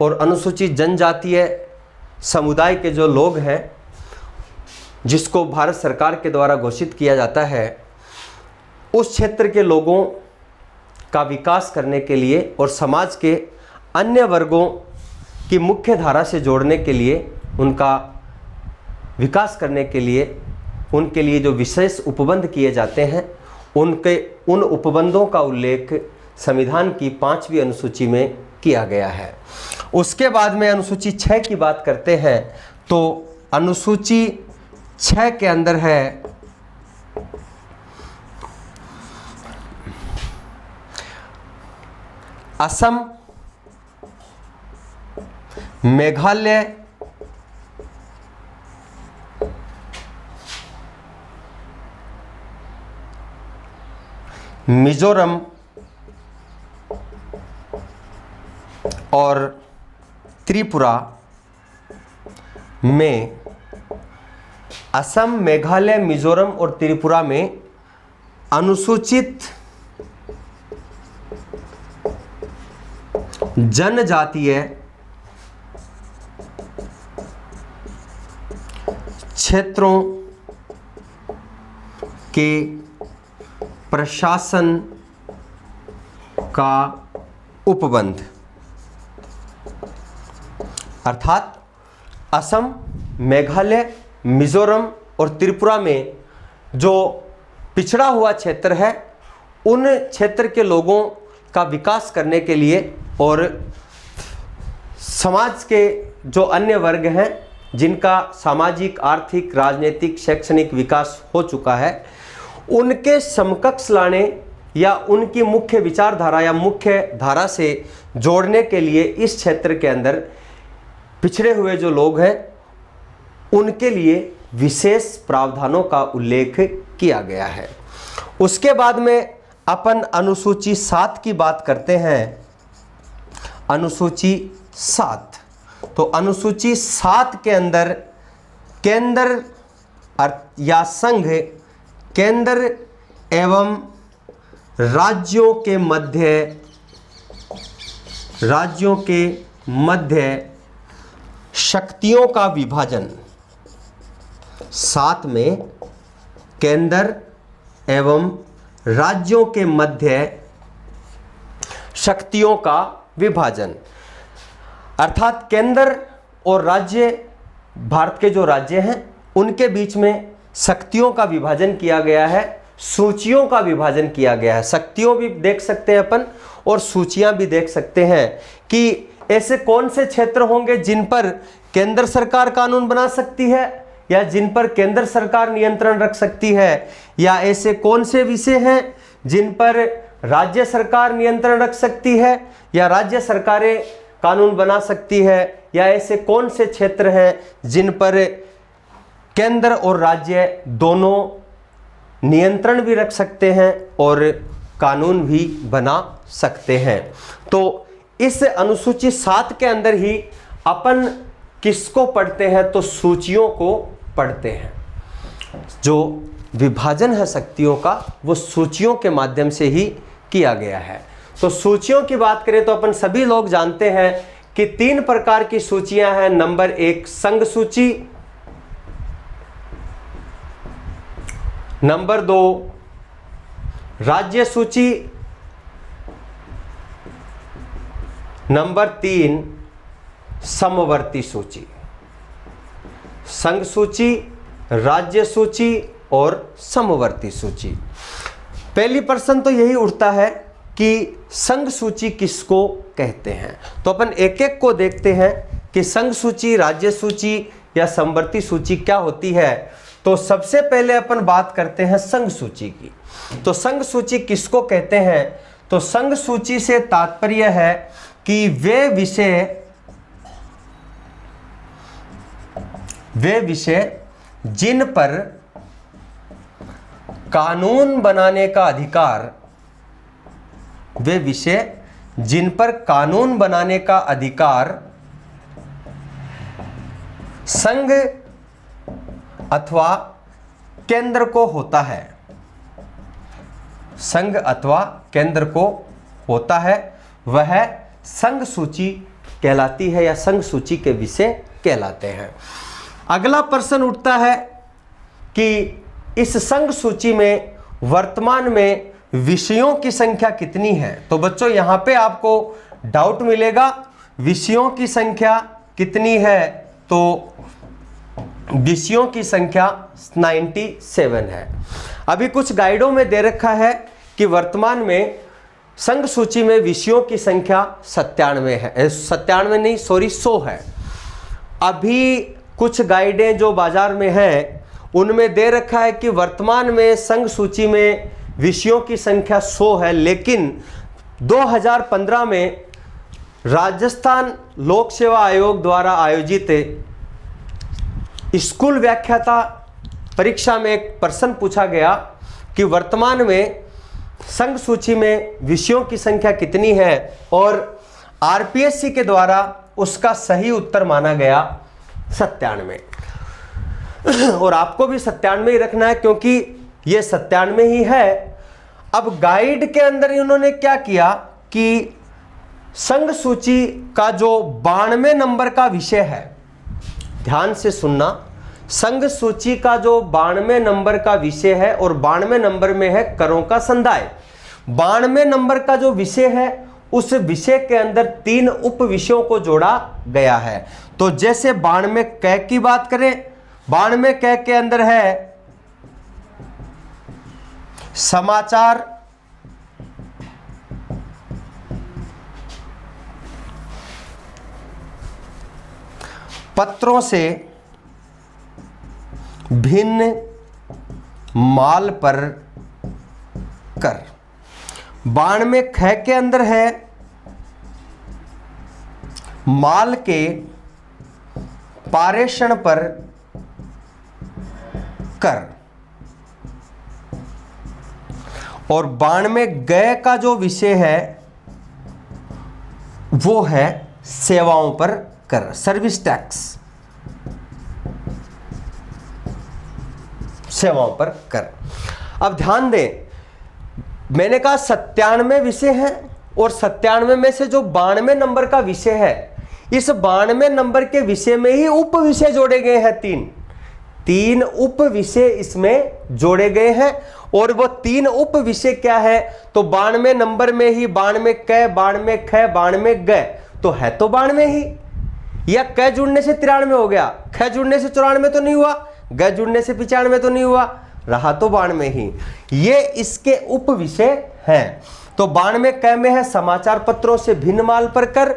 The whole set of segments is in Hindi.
और अनुसूचित जनजातीय समुदाय के जो लोग हैं, जिसको भारत सरकार के द्वारा घोषित किया जाता है, उस क्षेत्र के लोगों का विकास करने के लिए और समाज के अन्य वर्गों की मुख्य धारा से जोड़ने के लिए, उनका विकास करने के लिए उनके लिए जो विशेष उपबंध किए जाते हैं, उन उपबंधों का उल्लेख संविधान की 5वीं अनुसूची में किया गया है। उसके बाद में अनुसूची 6 की बात करते हैं, तो अनुसूची 6 के अंदर है असम, मेघालय, मिजोरम और त्रिपुरा में, असम, मेघालय, मिजोरम और त्रिपुरा में अनुसूचित जनजातीय क्षेत्रों के प्रशासन का उपबंध, अर्थात असम, मेघालय, मिजोरम और त्रिपुरा में जो पिछड़ा हुआ क्षेत्र है, उन क्षेत्र के लोगों का विकास करने के लिए और समाज के जो अन्य वर्ग हैं, जिनका सामाजिक, आर्थिक, राजनीतिक, शैक्षणिक विकास हो चुका है, उनके समकक्ष लाने या उनकी मुख्य विचारधारा या मुख्य धारा से जोड़ने के लिए इस क्षेत्र के अंदर पिछड़े हुए जो लोग हैं, उनके लिए विशेष प्रावधानों का उल्लेख किया गया है। उसके बाद में अपन अनुसूची 7 की बात करते हैं। अनुसूची 7, तो अनुसूची 7 के अंदर केंद्र या संघ, केंद्र एवं राज्यों के मध्य शक्तियों का विभाजन। 7 में केंद्र एवं राज्यों के मध्य शक्तियों का विभाजन, अर्थात केंद्र और राज्य, भारत के जो राज्य हैं, उनके बीच में शक्तियों का विभाजन किया गया है, सूचियों का विभाजन किया गया है। शक्तियों भी देख सकते हैं अपन और सूचियां भी देख सकते हैं कि ऐसे कौन से क्षेत्र होंगे जिन पर केंद्र सरकार कानून बना सकती है या जिन पर केंद्र सरकार नियंत्रण रख सकती है, या ऐसे कौन से विषय हैं जिन पर राज्य सरकार नियंत्रण रख सकती है या राज्य सरकारें कानून बना सकती है, या ऐसे कौन से क्षेत्र हैं जिन पर केंद्र और राज्य दोनों नियंत्रण भी रख सकते हैं और कानून भी बना सकते हैं। तो इस अनुसूची 7 के अंदर ही अपन किसको पढ़ते हैं, तो सूचियों को पढ़ते हैं। जो विभाजन है शक्तियों का, वो सूचियों के माध्यम से ही किया गया है। तो सूचियों की बात करें तो अपन सभी लोग जानते हैं कि 3 प्रकार की सूचियां हैं। नंबर 1 संघ सूची, नंबर 2 राज्य सूची, नंबर 3 समवर्ती सूची। संघ सूची, राज्य सूची और समवर्ती सूची। पहली प्रश्न तो यही उठता है कि संघ सूची किसको कहते हैं। तो अपन एक एक को देखते हैं कि संघ सूची, राज्य सूची या समवर्ती सूची क्या होती है। तो सबसे पहले अपन बात करते हैं संघ सूची की। तो संघ सूची किसको कहते हैं, तो संघ सूची से तात्पर्य है कि वे विषय जिन पर कानून बनाने का अधिकार, वे विषय जिन पर कानून बनाने का अधिकार संघ अथवा केंद्र को होता है, संघ अथवा केंद्र को होता है, वह संघ सूची कहलाती है या संघ सूची के विषय कहलाते हैं। अगला प्रश्न उठता है कि इस संघ सूची में वर्तमान में विषयों की संख्या कितनी है। तो बच्चों यहाँ पे आपको डाउट मिलेगा, विषयों की संख्या कितनी है, तो विषयों की संख्या 97 है। अभी कुछ गाइडों में दे रखा है कि वर्तमान में संघ सूची में विषयों की संख्या 97 है, 97 नहीं सॉरी 100 है। अभी कुछ गाइडें जो बाजार में हैं उनमें दे रखा है कि वर्तमान में संघ सूची में विषयों की संख्या 100 है, लेकिन 2015 में राजस्थान लोक सेवा आयोग द्वारा आयोजित स्कूल व्याख्याता परीक्षा में एक प्रश्न पूछा गया कि वर्तमान में संघ सूची में विषयों की संख्या कितनी है, और आरपीएससी के द्वारा उसका सही उत्तर माना गया 97। और आपको भी 97 ही रखना है क्योंकि ये 97 ही है। अब गाइड के अंदर इन्होंने क्या किया कि संघ सूची का जो 92 नंबर का विषय है, ध्यान से सुनना, संघ सूची का जो 92 नंबर का विषय है और 92 नंबर में है करों का संदाय। 92 नंबर का जो विषय है उस विषय के अंदर 3 उप विषयों को जोड़ा गया है। तो जैसे 92 क की बात करें, 92 क के अंदर है समाचार, पत्रों से भिन्न माल पर कर। 92 ख के अंदर है माल के पारेषण पर कर, और 92 ग का जो विषय है वो है सेवाओं पर कर, सर्विस टैक्स, सेवाओं पर कर। अब ध्यान दें, मैंने कहा 97 विषय हैं और 97 में से जो 92 नंबर का विषय है, इस 92 नंबर के विषय में ही उप विषय जोड़े गए हैं। तीन उप विषय इसमें जोड़े गए हैं, और वो 3 उप विषय क्या है, तो 92 नंबर में ही 92 क, 92 ख, 92 ग, तो है तो 92 ही। या क जुड़ने से 93 हो गया, ख जुड़ने से 94 तो नहीं हुआ, ग जुड़ने से 95 तो नहीं हुआ, रहा तो 92 ही। ये इसके उप विषय हैं। तो 92 क में है समाचार पत्रों से भिन्न माल पर कर,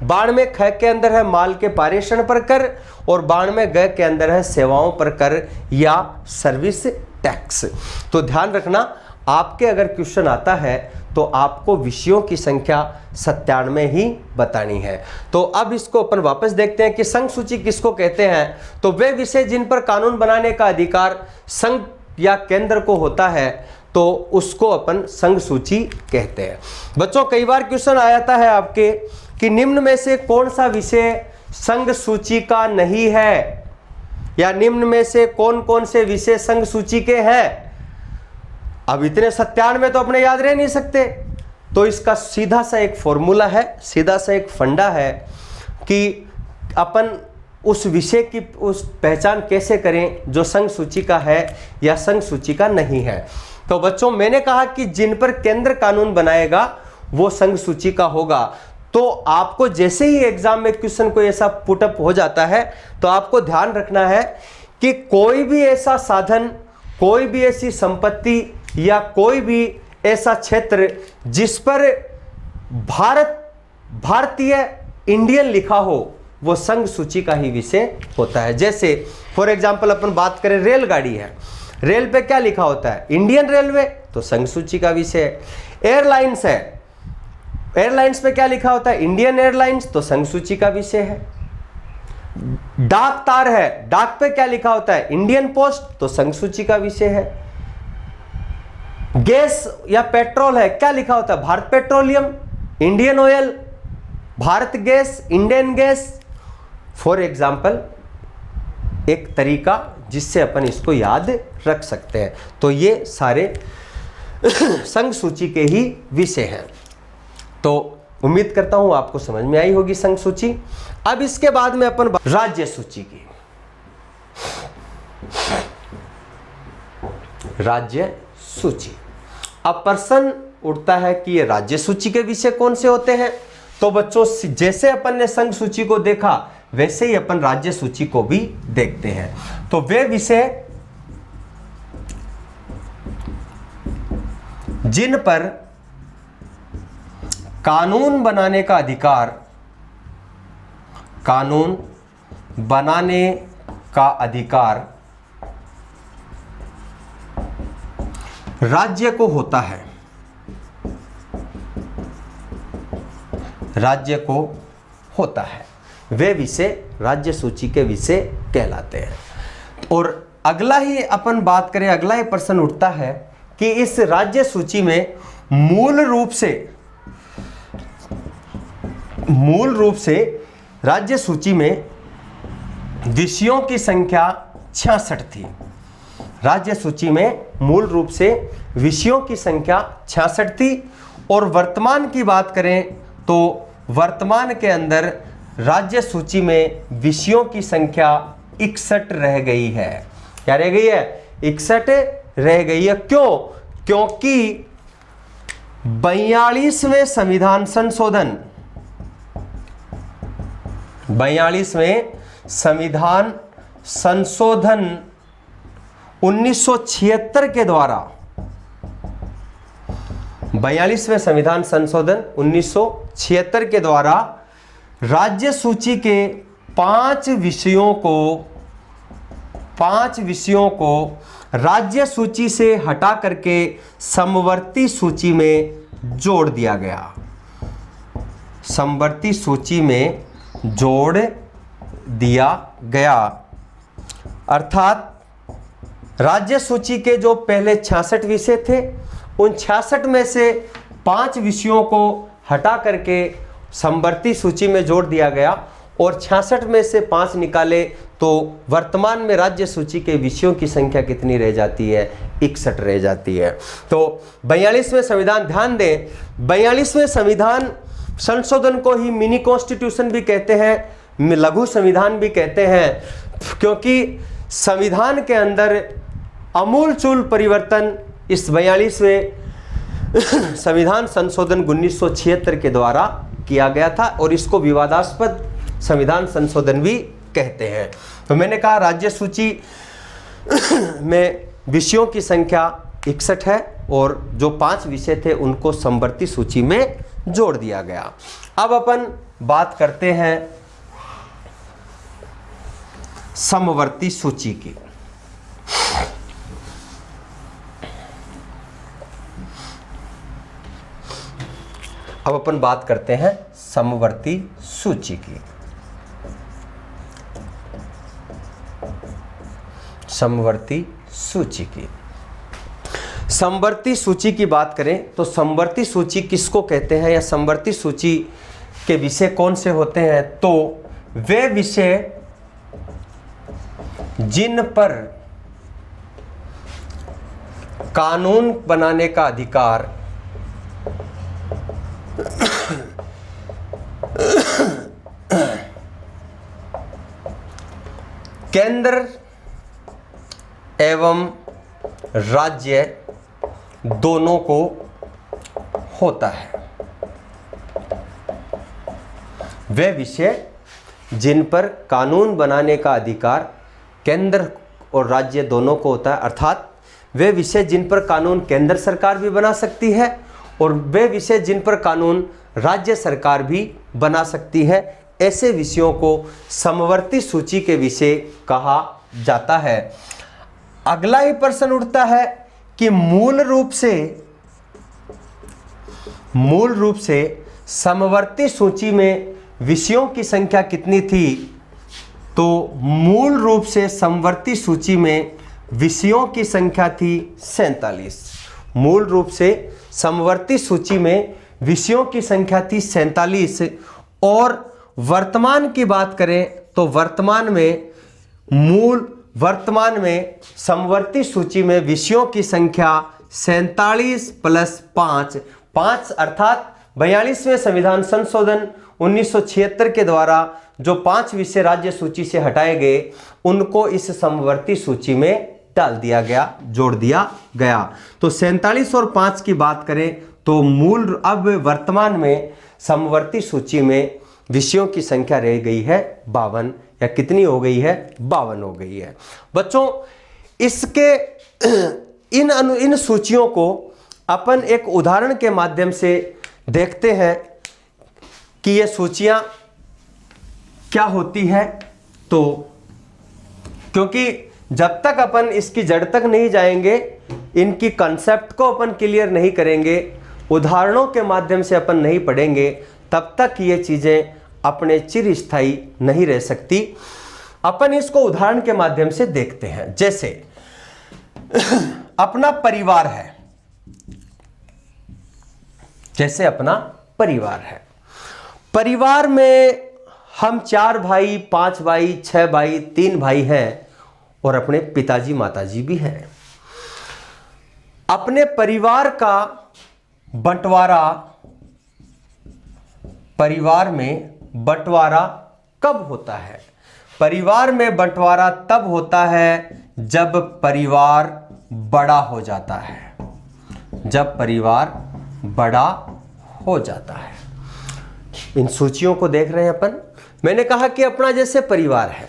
92 ख के अंदर है माल के पारेषण पर कर, और 92 ग के अंदर है सेवाओं पर कर या सर्विस टैक्स। तो ध्यान रखना, आपके अगर क्वेश्चन आता है तो आपको विषयों की संख्या 97 ही बतानी है। तो अब इसको अपन वापस देखते हैं कि संघ सूची किसको कहते हैं। तो वे विषय जिन पर कानून बनाने का अधिकार संघ या केंद्र को होता है, तो उसको अपन संघ सूची कहते हैं। बच्चों, कई बार क्वेश्चन आ जाता है आपके कि निम्न में से कौन सा विषय संघ सूची का नहीं है, या निम्न में से कौन कौन से विषय संघ सूची के हैं। अब इतने 97 तो अपने याद रह नहीं सकते, तो इसका सीधा सा एक फॉर्मूला है, सीधा सा एक फंडा है कि अपन उस विषय की उस पहचान कैसे करें जो संघ सूची का है या संघ सूची का नहीं है। तो बच्चों, मैंने कहा कि जिन पर केंद्र कानून बनाएगा वो संघ सूची का होगा। तो आपको जैसे ही एग्जाम में क्वेश्चन कोई ऐसा पुटअप हो जाता है, तो आपको ध्यान रखना है कि कोई भी ऐसा साधन, कोई भी ऐसी संपत्ति या कोई भी ऐसा क्षेत्र जिस पर भारतीय इंडियन लिखा हो, वो संघ सूची का ही विषय होता है। जैसे फॉर एग्जांपल अपन बात करें, रेलगाड़ी है, रेल पे क्या लिखा होता है, इंडियन रेलवे, तो संघ सूची का विषय है। एयरलाइंस है, एयरलाइंस पे क्या लिखा होता है, इंडियन एयरलाइंस, तो संघ सूची का विषय है। डाक तार है, डाक पे क्या लिखा होता है, इंडियन पोस्ट, तो संघ सूची का विषय है। गैस या पेट्रोल है, क्या लिखा होता है, Bharat petroleum, Indian oil, Bharat gas, Indian gas. For example एक तरीका जिससे अपन इसको याद रख सकते हैं। तो ये सारे संघ सूची के ही विषय हैं। तो उम्मीद करता हूं आपको समझ में आई होगी संघ सूची। अब इसके बाद में अपन राज्य सूची की, राज्य सूची। अब प्रश्न उठता है कि ये राज्य सूची के विषय कौन से होते हैं। तो बच्चों जैसे अपन ने संघ सूची को देखा वैसे ही अपन राज्य सूची को भी देखते हैं। तो वे विषय जिन पर कानून बनाने का अधिकार, कानून बनाने का अधिकार राज्य को होता है, राज्य को होता है, वे विषय राज्य सूची के विषय कहलाते हैं। और अगला ही अपन बात करें, अगला ही प्रश्न उठता है कि इस राज्य सूची में मूल रूप से राज्य सूची में विषयों की संख्या 66 थी। राज्य सूची में मूल रूप से विषयों की संख्या 66 थी। और वर्तमान की बात करें तो वर्तमान के अंदर राज्य सूची में विषयों की संख्या 61 रह गई है। क्या रह गई है? 61 रह गई है। क्यों? क्योंकि 42वें संविधान संशोधन, 42वें संविधान संशोधन 1976 के द्वारा, 42वें संविधान संशोधन 1976 के द्वारा राज्य सूची के 5 विषयों को राज्य सूची से हटा करके समवर्ती सूची में जोड़ दिया गया। समवर्ती सूची में जोड़ दिया गया। अर्थात राज्य सूची के जो पहले 66 विषय थे उन 66 में से 5 विषयों को हटा करके समवर्ती सूची में जोड़ दिया गया और 66 में से 5 निकाले तो वर्तमान में राज्य सूची के विषयों की संख्या कितनी रह जाती है? 61 रह जाती है। तो 42वें संविधान, ध्यान दें, 42वें संविधान संशोधन को ही मिनी कॉन्स्टिट्यूशन भी कहते हैं, लघु संविधान भी कहते हैं, क्योंकि संविधान के अंदर आमूलचूल परिवर्तन इस 42वें संविधान संशोधन 1976 के द्वारा किया गया था और इसको विवादास्पद संविधान संशोधन भी कहते हैं। तो मैंने कहा राज्य सूची में विषयों की संख्या 61 है और जो 5 विषय थे उनको समवर्ती सूची में जोड़ दिया गया। अब अपन बात करते हैं समवर्ती सूची की। अब अपन बात करते हैं समवर्ती सूची की। समवर्ती सूची की, समवर्ती सूची की बात करें तो समवर्ती सूची किसको कहते हैं या समवर्ती सूची के विषय कौन से होते हैं? तो वे विषय जिन पर कानून बनाने का अधिकार केंद्र एवं राज्य दोनों को होता है। वे विषय जिन पर कानून बनाने का अधिकार केंद्र और राज्य दोनों को होता है, अर्थात वे विषय जिन पर कानून केंद्र सरकार भी बना सकती है और वे विषय जिन पर कानून राज्य सरकार भी बना सकती है, ऐसे विषयों को समवर्ती सूची के विषय कहा जाता है। अगला ही प्रश्न उठता है कि मूल रूप से समवर्ती सूची में विषयों की संख्या कितनी थी? तो मूल रूप से समवर्ती सूची में विषयों की संख्या थी 47। मूल रूप से समवर्ती सूची में विषयों की संख्या थी 47। और वर्तमान की बात करें तो वर्तमान में समवर्ती सूची में विषयों की संख्या 47 + 5 अर्थात 42वें संविधान संशोधन 1976 के द्वारा जो 5 विषय राज्य सूची से हटाए गए उनको इस समवर्ती सूची में डाल दिया गया, जोड़ दिया गया। तो 47 और 5 की बात करें तो मूल अब वर्तमान में समवर्ती सूची में विषयों की संख्या रह गई है 52, या कितनी हो गई है? 52 हो गई है। बच्चों इसके इन सूचियों को अपन एक उदाहरण के माध्यम से देखते हैं कि ये सूचियां क्या होती है। तो क्योंकि जब तक अपन इसकी जड़ तक नहीं जाएंगे, इनकी कंसेप्ट को अपन क्लियर नहीं करेंगे, उदाहरणों के माध्यम से अपन नहीं पढ़ेंगे, तब तक ये चीजें अपने चिरस्थायी नहीं रह सकती। अपन इसको उदाहरण के माध्यम से देखते हैं। जैसे अपना परिवार है, जैसे अपना परिवार है, परिवार में हम 4 भाई, 5 भाई, 6 भाई, 3 भाई हैं और अपने पिताजी माताजी भी हैं। अपने परिवार का बंटवारा, परिवार में बंटवारा कब होता है? परिवार में बंटवारा तब होता है जब परिवार बड़ा हो जाता है, जब परिवार बड़ा हो जाता है। इन सूचियों को देख रहे हैं अपन। मैंने कहा कि अपना जैसे परिवार है,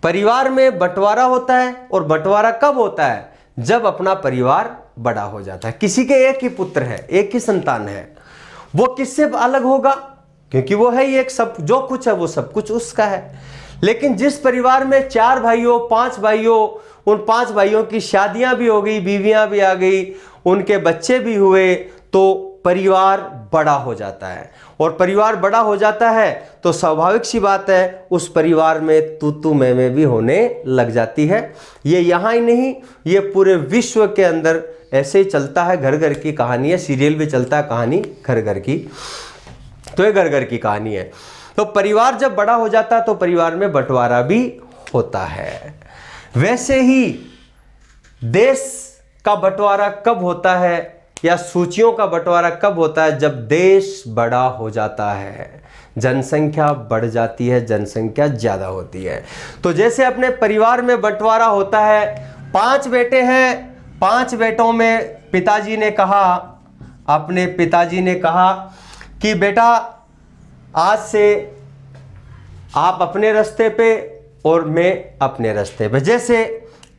परिवार में बंटवारा होता है, और बंटवारा कब होता है? जब अपना परिवार बड़ा हो जाता है। किसी के एक ही पुत्र है, एक ही संतान है, वो किससे अलग होगा? क्योंकि वो है ही एक, सब जो कुछ है वो सब कुछ उसका है। लेकिन जिस परिवार में 4 भाइयों, 5 भाइयों, उन 5 भाइयों की शादियां भी हो गई, बीवियां भी आ गई, उनके बच्चे भी हुए, तो परिवार बड़ा हो जाता है। और परिवार बड़ा हो जाता है तो स्वाभाविक सी बात है उस परिवार में तू मैं भी होने लग जाती है। ये यहाँ ही नहीं, ये पूरे विश्व के अंदर ऐसे ही चलता है। घर घर की कहानी है, सीरियल भी चलता है कहानी घर घर की, तो ये घर घर की कहानी है। तो परिवार जब बड़ा हो जाता है तो परिवार में बंटवारा भी होता है। वैसे ही देश का बंटवारा कब होता है, या सूचियों का बंटवारा कब होता है? जब देश बड़ा हो जाता है, जनसंख्या बढ़ जाती है, जनसंख्या ज्यादा होती है। तो जैसे अपने परिवार में बंटवारा होता है, 5 बेटे हैं, 5 बेटों में पिताजी ने कहा, अपने पिताजी ने कहा कि बेटा आज से आप अपने रास्ते पे और मैं अपने रास्ते पे। जैसे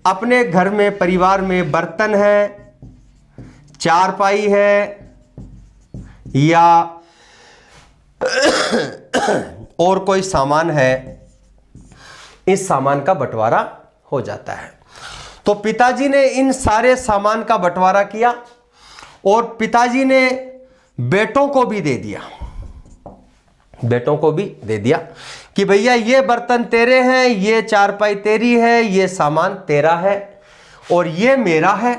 अपने घर में परिवार में बर्तन है, चारपाई है, या और कोई सामान है, इस सामान का बंटवारा हो जाता है। तो पिताजी ने इन सारे सामान का बंटवारा किया और पिताजी ने बेटों को भी दे दिया, बेटों को भी दे दिया कि भैया ये बर्तन तेरे हैं, ये चारपाई तेरी है, ये सामान तेरा है, और ये मेरा है,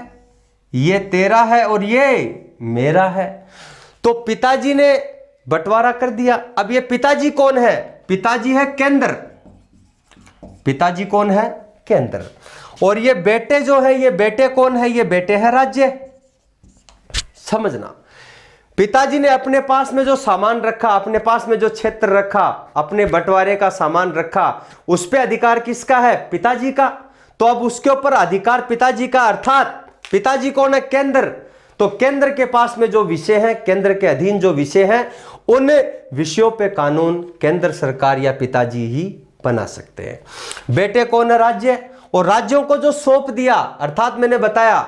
ये तेरा है, और ये मेरा है। तो पिताजी ने बंटवारा कर दिया। अब ये पिताजी कौन है? पिताजी है केंद्र, पिताजी कौन है? केंद्र। और ये बेटे जो है, ये बेटे कौन है? ये बेटे है राज्य। समझना, पिताजी ने अपने पास में जो सामान रखा, अपने पास में जो क्षेत्र रखा, अपने बंटवारे का सामान रखा, उस पे अधिकार किसका है? पिताजी का। तो अब उसके ऊपर अधिकार पिताजी का, अर्थात पिताजी कौन है? केंद्र। तो केंद्र के पास में जो विषय है, केंद्र के अधीन जो विषय है, उन विषयों पे कानून केंद्र सरकार या पिताजी ही बना सकते हैं। बेटे कौन है? राज्य। और राज्यों को जो सौंप दिया, अर्थात मैंने बताया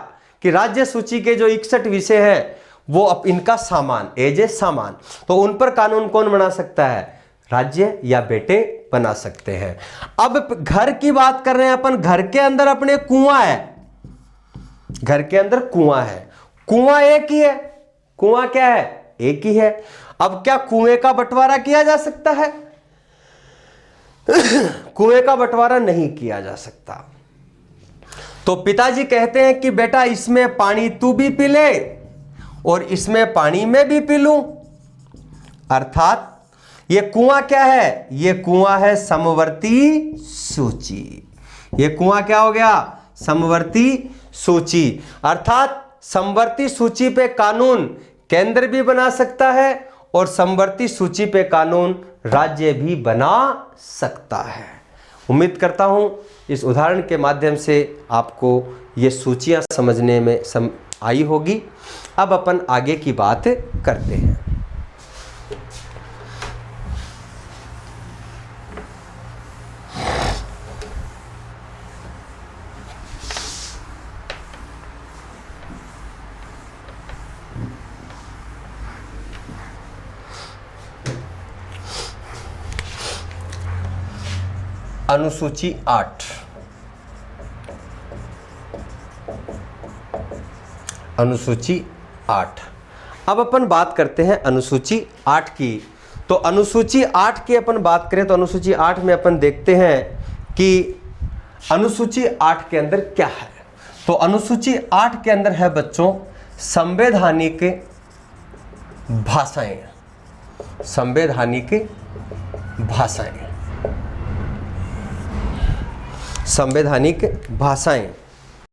कि राज्य सूची के जो 61 विषय हैं वो अब इनका सामान, एज ए सामान, तो उन पर कानून कौन बना सकता है? राज्य या बेटे बना सकते हैं। अब घर की बात कर रहे हैं अपन। घर के अंदर अपने कुआं है, घर के अंदर कुआं है, कुआं एक ही है। कुआं क्या है? एक ही है। अब क्या कुएं का बंटवारा किया जा सकता है? कुएं का बंटवारा नहीं किया जा सकता। तो पिताजी कहते हैं कि बेटा इसमें पानी तू भी पी ले और इसमें पानी मैं भी पी लूं। अर्थात ये कुआं क्या है? ये कुआं है समवर्ती सूची। ये कुआं क्या हो गया? समवर्ती सूची। अर्थात समवर्ती सूची पे कानून केंद्र भी बना सकता है और समवर्ती सूची पे कानून राज्य भी बना सकता है। उम्मीद करता हूँ इस उदाहरण के माध्यम से आपको ये सूचियाँ समझने में आई होगी। अब अपन आगे की बात करते हैं। अनुसूची 8, अनुसूची 8। अब अपन बात करते हैं अनुसूची 8 की। तो अनुसूची 8 की अपन बात करें तो अनुसूची 8 में अपन देखते हैं कि अनुसूची 8 के अंदर क्या है। तो अनुसूची 8 के अंदर है बच्चों संवैधानिक भाषाएं, संवैधानिक भाषाएं, संवैधानिक भाषाएं।